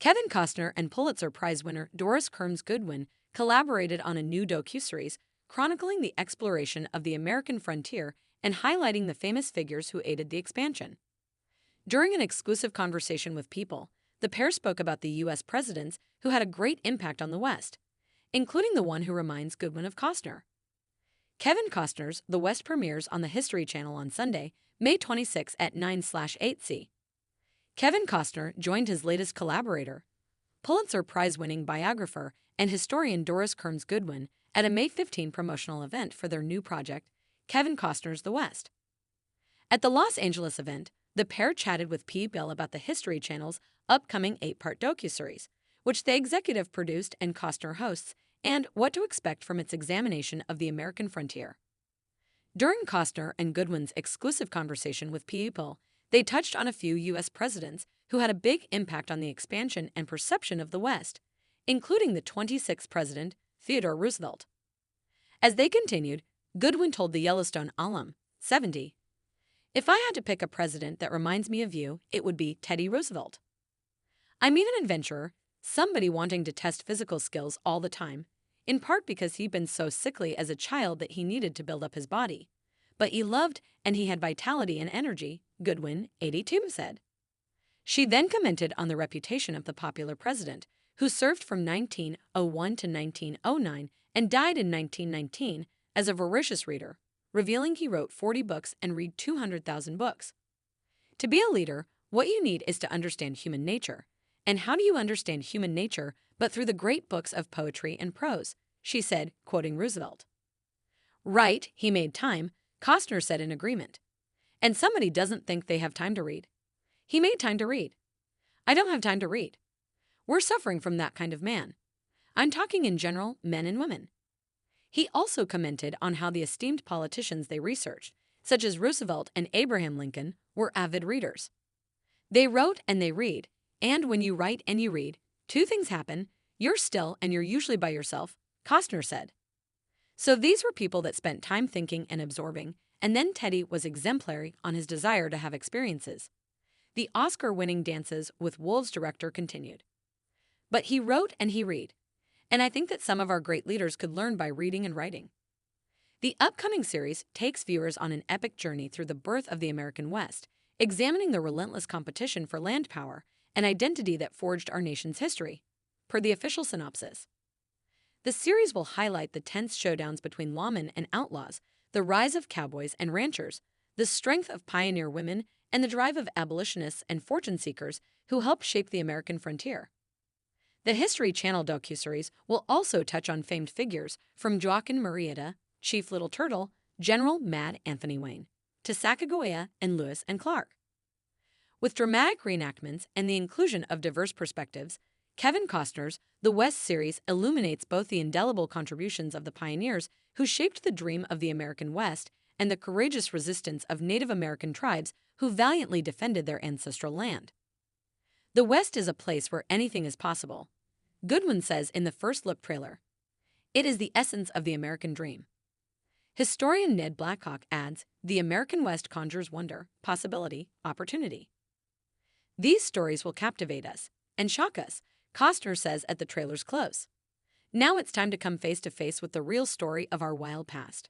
Kevin Costner and Pulitzer Prize winner Doris Kearns Goodwin collaborated on a new docuseries chronicling the exploration of the American frontier and highlighting the famous figures who aided the expansion. During an exclusive conversation with People, the pair spoke about the U.S. presidents who had a great impact on the West, including the one who reminds Goodwin of Costner. Kevin Costner's The West premieres on the History Channel on Sunday, May 26 at 9/8C. Kevin Costner joined his latest collaborator, Pulitzer Prize-winning biographer and historian Doris Kearns Goodwin, at a May 15 promotional event for their new project, Kevin Costner's The West. At the Los Angeles event, the pair chatted with People about the History Channel's upcoming 8-part docuseries, which they executive produced and Costner hosts, and what to expect from its examination of the American frontier. During Costner and Goodwin's exclusive conversation with People, they touched on a few U.S. presidents who had a big impact on the expansion and perception of the West, including the 26th president, Theodore Roosevelt. As they continued, Goodwin told the Yellowstone alum, 70, "If I had to pick a president that reminds me of you, it would be Teddy Roosevelt. I mean an adventurer, somebody wanting to test physical skills all the time, in part because he'd been so sickly as a child that he needed to build up his body. But he loved and he had vitality and energy," Goodwin, 82, said. She then commented on the reputation of the popular president, who served from 1901 to 1909 and died in 1919, as a voracious reader, revealing he wrote 40 books and read 200,000 books. "To be a leader, what you need is to understand human nature. And how do you understand human nature but through the great books of poetry and prose?" she said, quoting Roosevelt. "Right, he made time," Costner said in agreement. "And somebody doesn't think they have time to read. He made time to read. I don't have time to read. We're suffering from that kind of man. I'm talking in general, men and women." He also commented on how the esteemed politicians they researched, such as Roosevelt and Abraham Lincoln, were avid readers. "They wrote and they read, and when you write and you read, two things happen: you're still and you're usually by yourself," Costner said. So these were people that spent time thinking and absorbing, and then Teddy was exemplary on his desire to have experiences. The Oscar-winning Dances with Wolves director continued. "But he wrote and he read, and I think that some of our great leaders could learn by reading and writing." The upcoming series takes viewers on an epic journey through the birth of the American West, examining the relentless competition for land power and identity that forged our nation's history, per the official synopsis. The series will highlight the tense showdowns between lawmen and outlaws, the rise of cowboys and ranchers, the strength of pioneer women, and the drive of abolitionists and fortune seekers who helped shape the American frontier. The History Channel docuseries will also touch on famed figures from Joaquin Murrieta, Chief Little Turtle, General Mad Anthony Wayne, to Sacagawea and Lewis and Clark. With dramatic reenactments and the inclusion of diverse perspectives, Kevin Costner's The West series illuminates both the indelible contributions of the pioneers who shaped the dream of the American West and the courageous resistance of Native American tribes who valiantly defended their ancestral land. "The West is a place where anything is possible," Goodwin says in the first look trailer. "It is the essence of the American dream." Historian Ned Blackhawk adds, "The American West conjures wonder, possibility, opportunity. These stories will captivate us and shock us," Costner says at the trailer's close. "Now it's time to come face to face with the real story of our wild past."